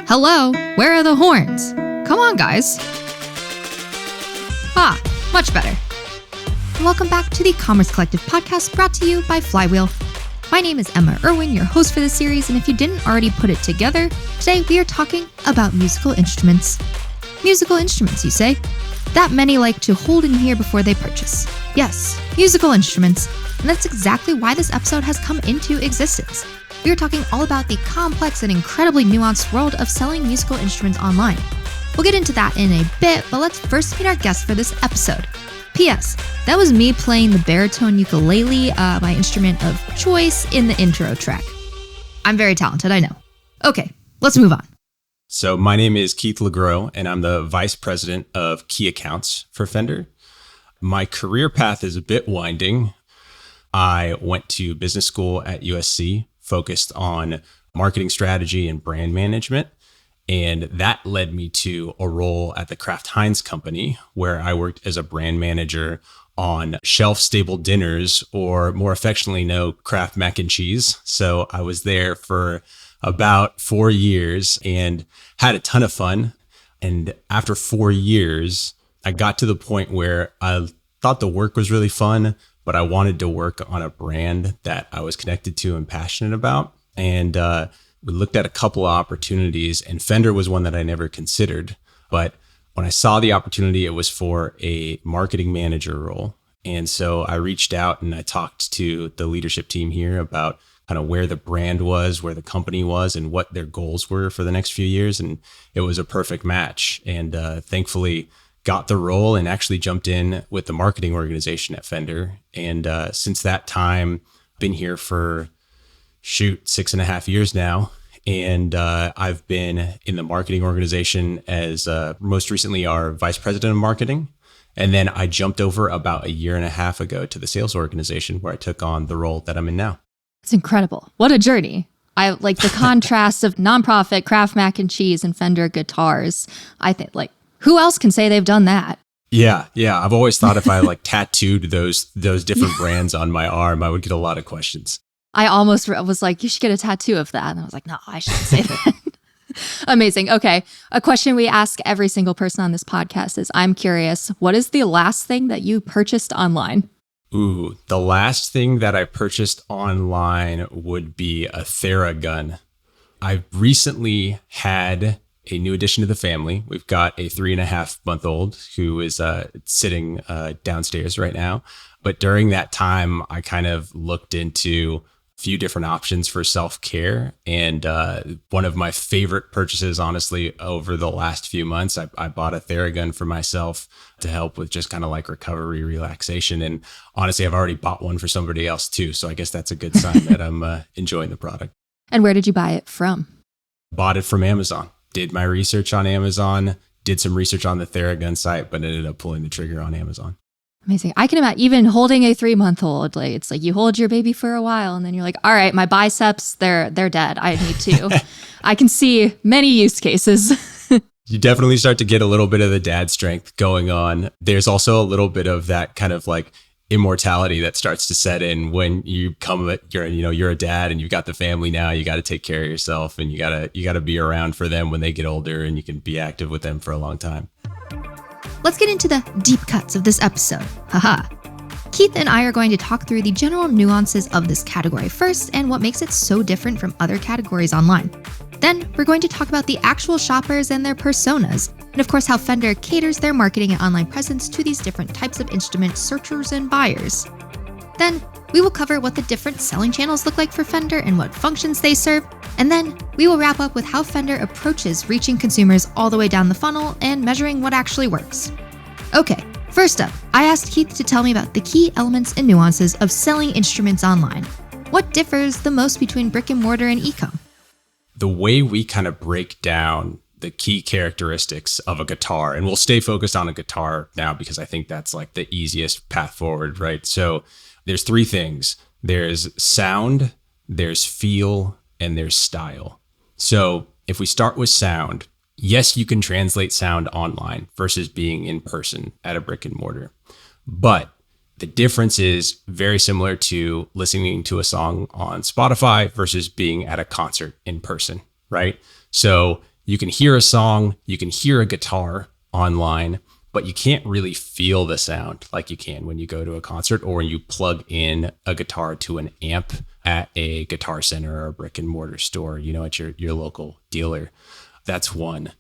Hello, where are the horns? Come on, guys. Ah, much better. Welcome back to the Commerce Collective podcast brought to you by Flywheel. My name is Emma Irwin, your host for this series, and if you didn't already put it together, today we are talking about musical instruments. Musical instruments, you say? That many like to hold in here before they purchase. Yes, musical instruments, and that's exactly why this episode has come into existence. We are talking all about the complex and incredibly nuanced world of selling musical instruments online. We'll get into that in a bit, but let's first meet our guest for this episode. P.S. That was me playing the baritone ukulele, my instrument of choice, in the intro track. I'm very talented, I know. Okay, let's move on. So my name is Keith Legro, and I'm the Vice President of Key Accounts for Fender. My career path is a bit winding. I went to business school at USC, focused on marketing strategy and brand management. And that led me to a role at the Kraft Heinz company, where I worked as a brand manager on shelf-stable dinners, or more affectionately known, Kraft mac and cheese. So I was there for about 4 years and had a ton of fun. And after 4 years, I got to the point where I thought the work was really fun, but I wanted to work on a brand that I was connected to and passionate about. And we looked at a couple of opportunities, and Fender was one that I never considered. But when I saw the opportunity, it was for a marketing manager role. And so I reached out and I talked to the leadership team here about kind of where the brand was, where the company was, and what their goals were for the next few years. And it was a perfect match. And thankfully got the role and actually jumped in with the marketing organization at Fender. And since that time, been here for 6.5 years now. And I've been in the marketing organization as most recently our vice president of marketing. And then I jumped over about 1.5 years ago to the sales organization, where I took on the role that I'm in now. It's incredible. What a journey. I like the contrast of nonprofit, Kraft mac and cheese, and Fender guitars. I think, like, who else can say they've done that? Yeah. I've always thought if I tattooed those different brands on my arm, I would get a lot of questions. I almost was like, you should get a tattoo of that. And I was like, no, I shouldn't say that. Amazing. Okay. A question we ask every single person on this podcast is, I'm curious, what is the last thing that you purchased online? Ooh, the last thing that I purchased online would be a Theragun. I recently had a new addition to the family. We've got a 3.5-month-old who is sitting downstairs right now. But during that time, I kind of looked into a few different options for self-care. And one of my favorite purchases, honestly, over the last few months, I bought a Theragun for myself to help with just kind of like recovery, relaxation. And honestly, I've already bought one for somebody else too. So I guess that's a good sign that I'm enjoying the product. And where did you buy it from? Bought it from Amazon. Did my research on Amazon, did some research on the Theragun site, but ended up pulling the trigger on Amazon. Amazing. I can imagine even holding a 3-month-old, like it's like you hold your baby for a while and then you're like, all right, my biceps, they're dead. I need to. I can see many use cases. You definitely start to get a little bit of the dad strength going on. There's also a little bit of that kind of like immortality that starts to set in when you you're a dad and you've got the family now. You got to take care of yourself, and you got to be around for them when they get older, and you can be active with them for a long time. Let's get into the deep cuts of this episode. Haha. Keith and I are going to talk through the general nuances of this category first and what makes it so different from other categories online. Then we're going to talk about the actual shoppers and their personas, and of course how Fender caters their marketing and online presence to these different types of instrument searchers and buyers. Then we will cover what the different selling channels look like for Fender and what functions they serve, and then we will wrap up with how Fender approaches reaching consumers all the way down the funnel and measuring what actually works. Okay, first up, I asked Keith to tell me about the key elements and nuances of selling instruments online. What differs the most between brick and mortar and e-com? The way we kind of break down the key characteristics of a guitar, and we'll stay focused on a guitar now because I think that's like the easiest path forward, right? So there's 3 things. There's sound, there's feel, and there's style. So if we start with sound, yes, you can translate sound online versus being in person at a brick and mortar. But the difference is very similar to listening to a song on Spotify versus being at a concert in person, right? So you can hear a song, you can hear a guitar online, but you can't really feel the sound like you can when you go to a concert or when you plug in a guitar to an amp at a Guitar Center or a brick and mortar store, at your local dealer. That's one.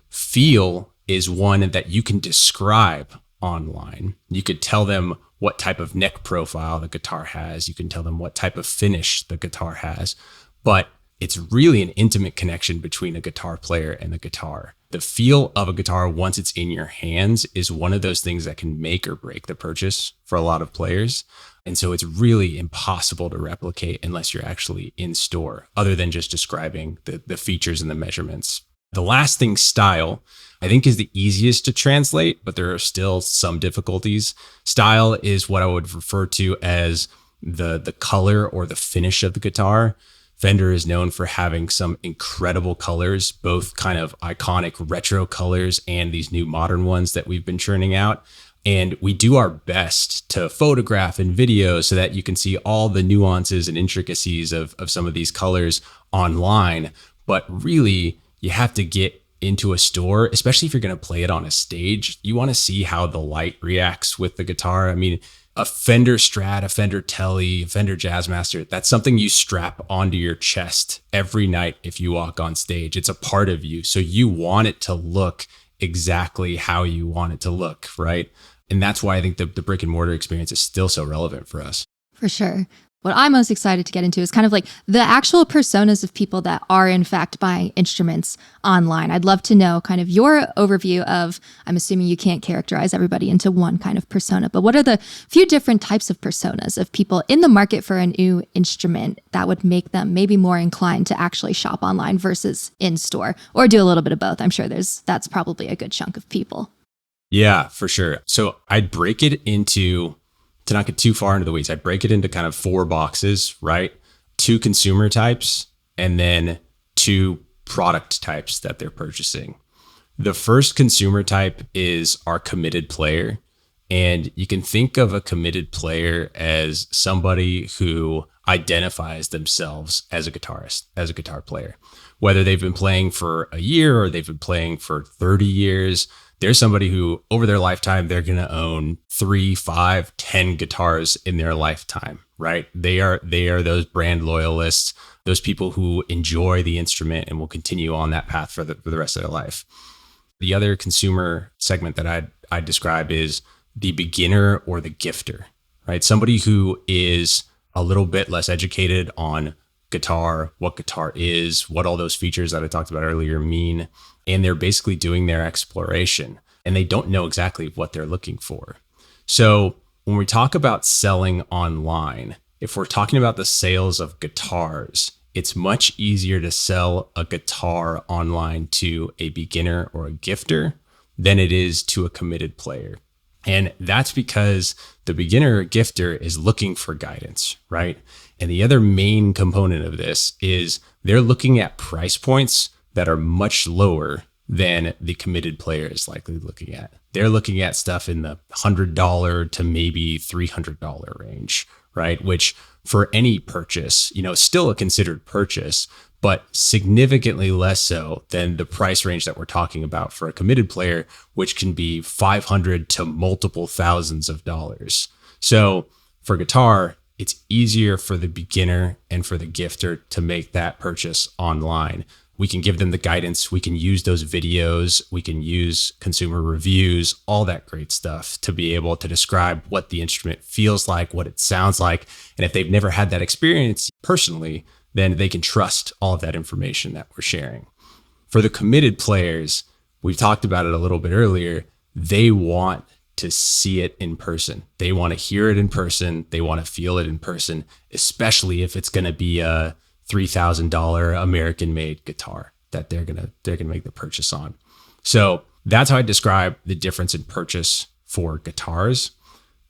Feel is one that you can describe online. You could tell them what type of neck profile the guitar has. You can tell them what type of finish the guitar has, but it's really an intimate connection between a guitar player and the guitar. The feel of a guitar once it's in your hands is one of those things that can make or break the purchase for a lot of players. And so it's really impossible to replicate unless you're actually in store, other than just describing the features and the measurements. The last thing, style, I think is the easiest to translate, but there are still some difficulties. Style is what I would refer to as the color or the finish of the guitar. Fender is known for having some incredible colors, both kind of iconic retro colors and these new modern ones that we've been churning out. And we do our best to photograph and video so that you can see all the nuances and intricacies of some of these colors online. But really, you have to get into a store, especially if you're going to play it on a stage. You want to see how the light reacts with the guitar. I mean, a Fender Strat, a Fender Tele, a Fender Jazzmaster, that's something you strap onto your chest every night if you walk on stage. It's a part of you. So you want it to look exactly how you want it to look, right? And that's why I think the brick and mortar experience is still so relevant for us. For sure. What I'm most excited to get into is kind of like the actual personas of people that are in fact buying instruments online. I'd love to know kind of your overview of, I'm assuming you can't characterize everybody into one kind of persona, but what are the few different types of personas of people in the market for a new instrument that would make them maybe more inclined to actually shop online versus in store, or do a little bit of both? I'm sure that's probably a good chunk of people. Yeah, for sure. So I'd break it into, to not get too far into the weeds, I'd break it into kind of 4 boxes, right? 2 consumer types and then 2 product types that they're purchasing. The first consumer type is our committed player. And you can think of a committed player as somebody who identifies themselves as a guitarist, as a guitar player. Whether they've been playing for a year or they've been playing for 30 years, there's somebody who over their lifetime, they're going to own 3, 5, 10 guitars in their lifetime, right? They are those brand loyalists, those people who enjoy the instrument and will continue on that path for the rest of their life. The other consumer segment that I'd describe is the beginner or the gifter, right? Somebody who is a little bit less educated on guitar, what guitar is, what all those features that I talked about earlier mean. And they're basically doing their exploration and they don't know exactly what they're looking for. So when we talk about selling online, if we're talking about the sales of guitars, it's much easier to sell a guitar online to a beginner or a gifter than it is to a committed player. And that's because the beginner or gifter is looking for guidance, right? And the other main component of this is they're looking at price points that are much lower than the committed player is likely looking at. They're looking at stuff in the $100 to maybe $300 range, right? Which for any purchase, still a considered purchase, but significantly less so than the price range that we're talking about for a committed player, which can be $500 to multiple thousands of dollars. So for guitar, it's easier for the beginner and for the gifter to make that purchase online. We can give them the guidance. We can use those videos. We can use consumer reviews, all that great stuff to be able to describe what the instrument feels like, what it sounds like. And if they've never had that experience personally, then they can trust all of that information that we're sharing. For the committed players, we've talked about it a little bit earlier. They want to see it in person. They want to hear it in person. They want to feel it in person, especially if it's going to be a $3,000 American-made guitar that they're gonna make the purchase on. So that's how I describe the difference in purchase for guitars.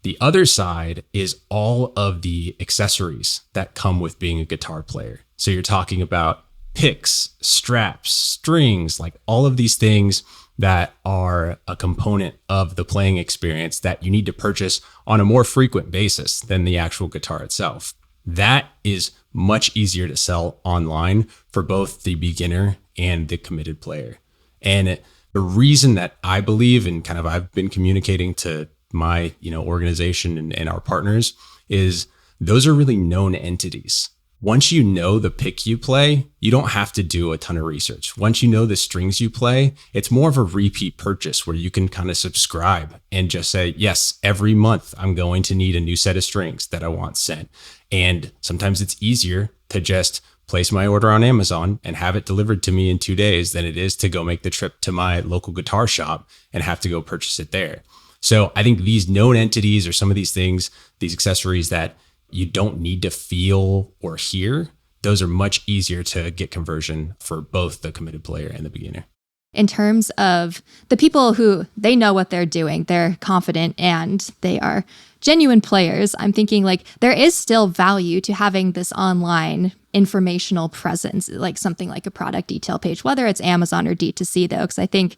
The other side is all of the accessories that come with being a guitar player. So you're talking about picks, straps, strings, like all of these things that are a component of the playing experience that you need to purchase on a more frequent basis than the actual guitar itself. That is much easier to sell online for both the beginner and the committed player. And the reason that I believe, and kind of I've been communicating to my organization and our partners, is those are really known entities. Once you know the pick you play, you don't have to do a ton of research. Once you know the strings you play, it's more of a repeat purchase where you can kind of subscribe and just say, yes, every month I'm going to need a new set of strings that I want sent. And sometimes it's easier to just place my order on Amazon and have it delivered to me in 2 days than it is to go make the trip to my local guitar shop and have to go purchase it there. So I think these known entities or some of these things, these accessories that you don't need to feel or hear, those are much easier to get conversion for both the committed player and the beginner. In terms of the people who they know what they're doing, they're confident and they are genuine players, I'm thinking like there is still value to having this online informational presence, like something like a product detail page, whether it's Amazon or D2C though, because I think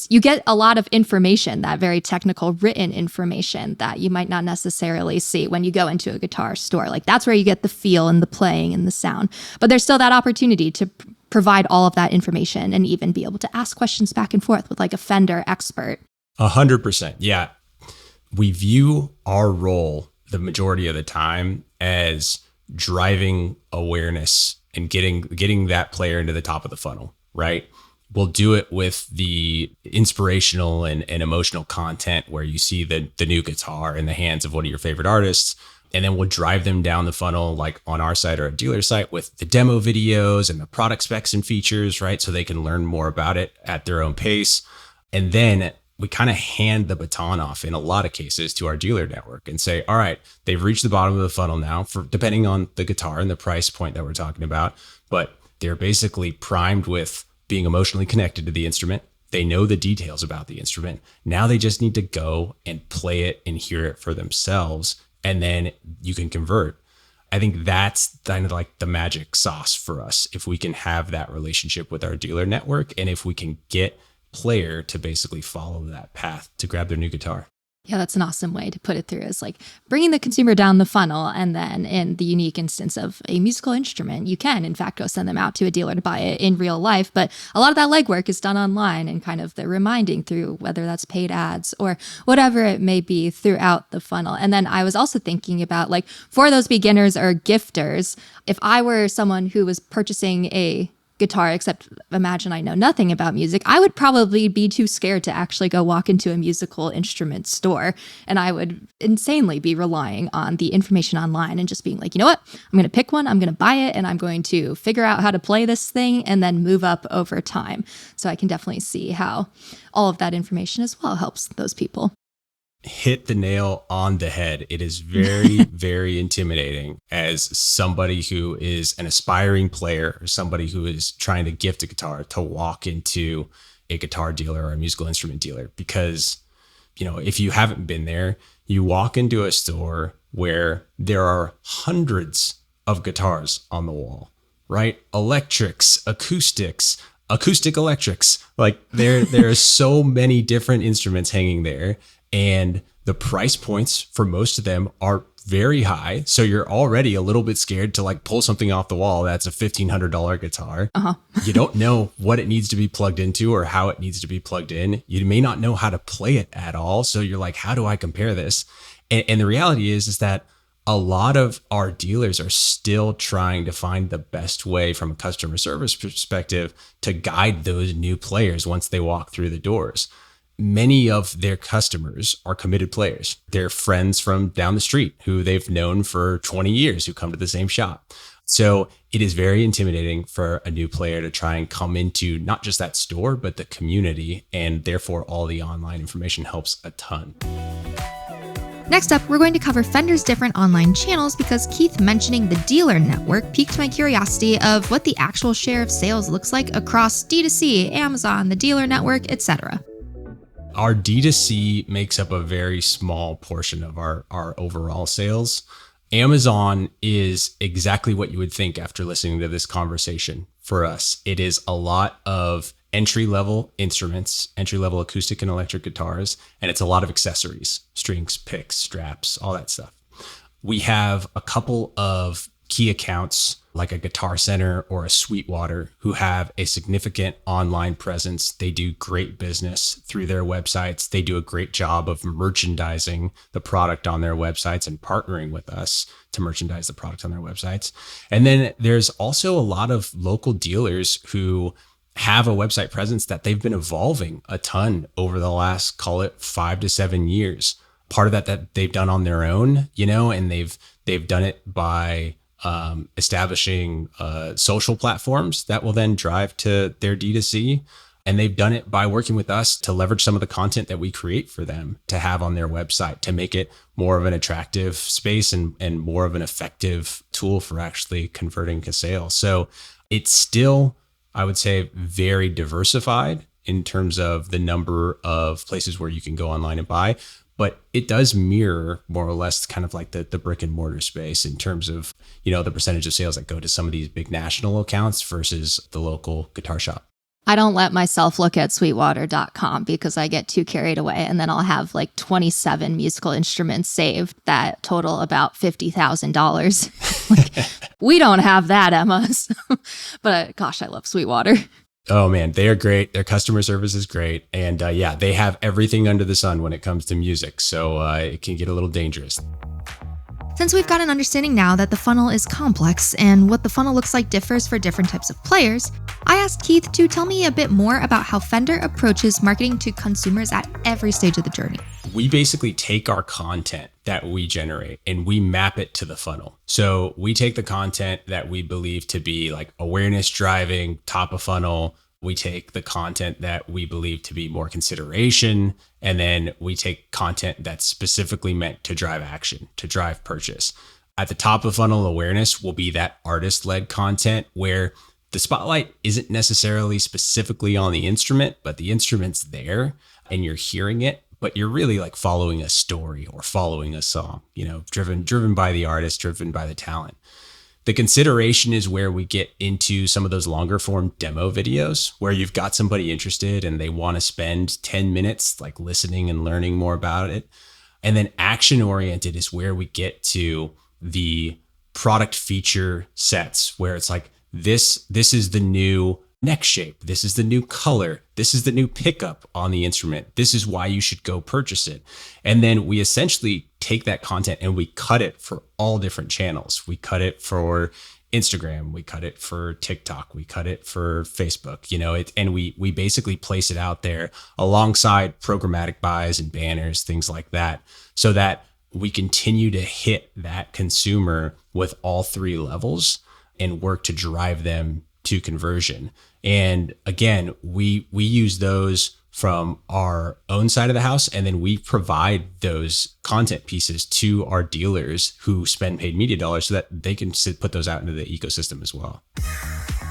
you get a lot of information, that very technical written information that you might not necessarily see when you go into a guitar store. Like that's where you get the feel and the playing and the sound. But there's still that opportunity to provide all of that information and even be able to ask questions back and forth with like a Fender expert. 100%. Yeah. We view our role the majority of the time as driving awareness and getting that player into the top of the funnel, right? We'll do it with the inspirational and emotional content where you see the new guitar in the hands of one of your favorite artists. And then we'll drive them down the funnel, like on our site or a dealer site, with the demo videos and the product specs and features, right? So they can learn more about it at their own pace. And then we kind of hand the baton off in a lot of cases to our dealer network and say, all right, they've reached the bottom of the funnel now, for depending on the guitar and the price point that we're talking about. But they're basically primed with being emotionally connected to the instrument. They know the details about the instrument. Now they just need to go and play it and hear it for themselves. And then you can convert. I think that's kind of like the magic sauce for us. If we can have that relationship with our dealer network, and if we can get player to basically follow that path to grab their new guitar. Yeah, that's an awesome way to put it through, is like bringing the consumer down the funnel. And then in the unique instance of a musical instrument, you can in fact go send them out to a dealer to buy it in real life. But a lot of that legwork is done online and kind of the reminding through whether that's paid ads or whatever it may be throughout the funnel. And then I was also thinking about like for those beginners or gifters, if I were someone who was purchasing a guitar, except imagine I know nothing about music, I would probably be too scared to actually go walk into a musical instrument store. And I would insanely be relying on the information online and just being like, you know what, I'm going to pick one, I'm going to buy it, and I'm going to figure out how to play this thing and then move up over time. So I can definitely see how all of that information as well helps those people. Hit the nail on the head. It is very, very intimidating as somebody who is an aspiring player or somebody who is trying to gift a guitar to walk into a guitar dealer or a musical instrument dealer. Because, if you haven't been there, you walk into a store where there are hundreds of guitars on the wall, right? Electrics, acoustics, acoustic electrics. Like there are so many different instruments hanging there. And the price points for most of them are very high. So you're already a little bit scared to like pull something off the wall that's a $1,500 guitar. You don't know what it needs to be plugged into or how it needs to be plugged in. You may not know how to play it at all. So you're like, how do I compare this? And the reality is that a lot of our dealers are still trying to find the best way from a customer service perspective to guide those new players once they walk through the doors. Many of their customers are committed players. They're friends from down the street who they've known for 20 years who come to the same shop. So it is very intimidating for a new player to try and come into not just that store, but the community. And therefore, all the online information helps a ton. Next up, we're going to cover Fender's different online channels because Keith mentioning the dealer network piqued my curiosity of what the actual share of sales looks like across D2C, Amazon, the dealer network, etc. Our D2C makes up a very small portion of our overall sales. Amazon is exactly what you would think after listening to this conversation. For us, it is a lot of entry-level instruments, entry-level acoustic and electric guitars, and it's a lot of accessories, strings, picks, straps, all that stuff. We have a couple of key accounts like a Guitar Center or a Sweetwater, who have a significant online presence. They do great business through their websites. They do a great job of merchandising the product on their websites and partnering with us to merchandise the product on their websites. And then there's also a lot of local dealers who have a website presence that they've been evolving a ton over the last, call it 5 to 7 years. Part of that they've done on their own, and they've done it by establishing social platforms that will then drive to their D2C. And they've done it by working with us to leverage some of the content that we create for them to have on their website to make it more of an attractive space and more of an effective tool for actually converting to sales. So it's still, I would say, very diversified in terms of the number of places where you can go online and buy. But it does mirror more or less kind of like the brick and mortar space in terms of, the percentage of sales that go to some of these big national accounts versus the local guitar shop. I don't let myself look at sweetwater.com because I get too carried away. And then I'll have like 27 musical instruments saved that total about $50,000. Like, we don't have that, Emma. But gosh, I love Sweetwater. Oh man, they are great. Their customer service is great. And they have everything under the sun when it comes to music. So it can get a little dangerous. Since we've got an understanding now that the funnel is complex and what the funnel looks like differs for different types of players, I asked Keith to tell me a bit more about how Fender approaches marketing to consumers at every stage of the journey. We basically take our content that we generate and we map it to the funnel. So we take the content that we believe to be like awareness driving, top of funnel. We take the content that we believe to be more consideration, and then we take content that's specifically meant to drive action, to drive purchase. At the top of funnel, awareness will be that artist-led content where the spotlight isn't necessarily specifically on the instrument, but the instrument's there and you're hearing it, but you're really like following a story or following a song, driven by the artist, driven by the talent. The consideration is where we get into some of those longer form demo videos where you've got somebody interested and they want to spend 10 minutes like listening and learning more about it. And then action oriented is where we get to the product feature sets where it's like, this is the new neck shape. This is the new color. This is the new pickup on the instrument. This is why you should go purchase it. And then we essentially take that content and we cut it for all different channels. We cut it for Instagram. We cut it for TikTok. We cut it for Facebook, and we basically place it out there alongside programmatic buys and banners, things like that, so that we continue to hit that consumer with all three levels and work to drive them to conversion. And again, we use those from our own side of the house, and then we provide those content pieces to our dealers who spend paid media dollars so that they can put those out into the ecosystem as well.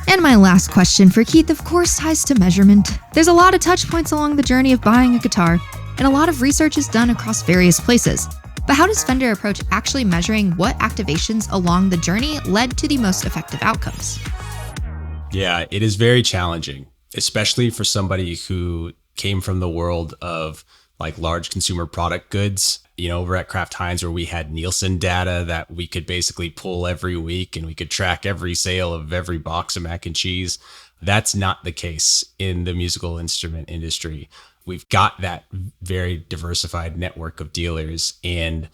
And my last question for Keith, of course, ties to measurement. There's a lot of touch points along the journey of buying a guitar, and a lot of research is done across various places. But how does Fender approach actually measuring what activations along the journey led to the most effective outcomes? Yeah, it is very challenging, especially for somebody who came from the world of like large consumer product goods, over at Kraft Heinz, where we had Nielsen data that we could basically pull every week and we could track every sale of every box of mac and cheese. That's not the case in the musical instrument industry. We've got that very diversified network of dealers, and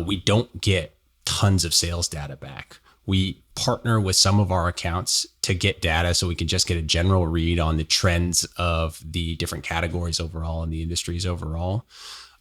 we don't get tons of sales data back. We partner with some of our accounts to get data so we can just get a general read on the trends of the different categories overall and the industries overall.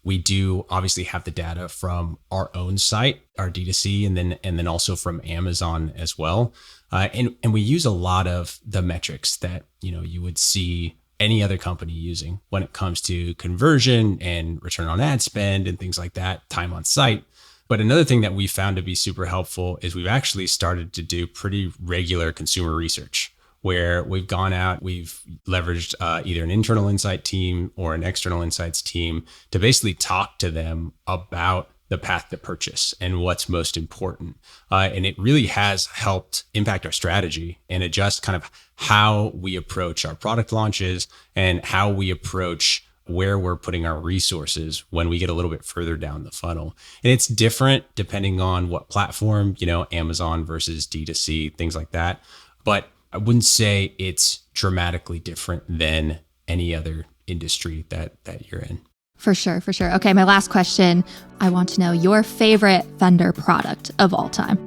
We do obviously have the data from our own site, our D2C, and then also from Amazon as well. And we use a lot of the metrics that you would see any other company using when it comes to conversion and return on ad spend and things like that, time on site. But another thing that we found to be super helpful is we've actually started to do pretty regular consumer research where we've gone out, we've leveraged either an internal insight team or an external insights team to basically talk to them about the path to purchase and what's most important. And it really has helped impact our strategy and adjust kind of how we approach our product launches and how we approach where we're putting our resources when we get a little bit further down the funnel. And it's different depending on what platform, Amazon versus D2C, things like that. But I wouldn't say it's dramatically different than any other industry that you're in. For sure. Okay, my last question. I want to know your favorite Fender product of all time.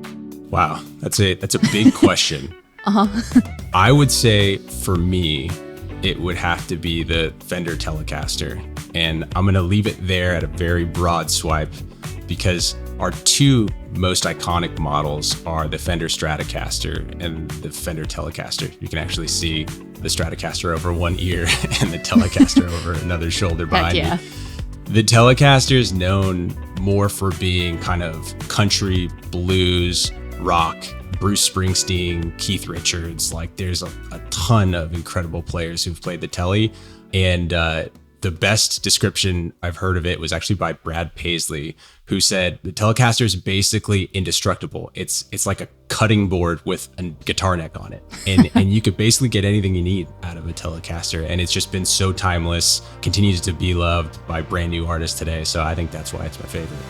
Wow, that's a big question. I would say for me, it would have to be the Fender Telecaster. And I'm going to leave it there at a very broad swipe because our two most iconic models are the Fender Stratocaster and the Fender Telecaster. You can actually see the Stratocaster over one ear and the Telecaster over another shoulder behind me. The Telecaster is known more for being kind of country, blues, rock, Bruce Springsteen, Keith Richards. Like there's a ton of incredible players who've played the Tele. And the best description I've heard of it was actually by Brad Paisley, who said the Telecaster is basically indestructible. It's like a cutting board with a guitar neck on it. And you could basically get anything you need out of a Telecaster. And it's just been so timeless, continues to be loved by brand new artists today. So I think that's why it's my favorite.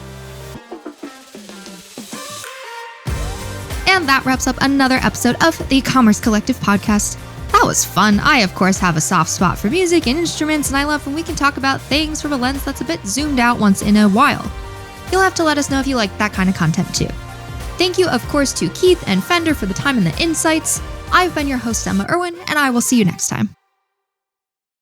And that wraps up another episode of the Commerce Collective podcast. That was fun. I, of course, have a soft spot for music and instruments, and I love when we can talk about things from a lens that's a bit zoomed out once in a while. You'll have to let us know if you like that kind of content too. Thank you, of course, to Keith and Fender for the time and the insights. I've been your host, Emma Irwin, and I will see you next time.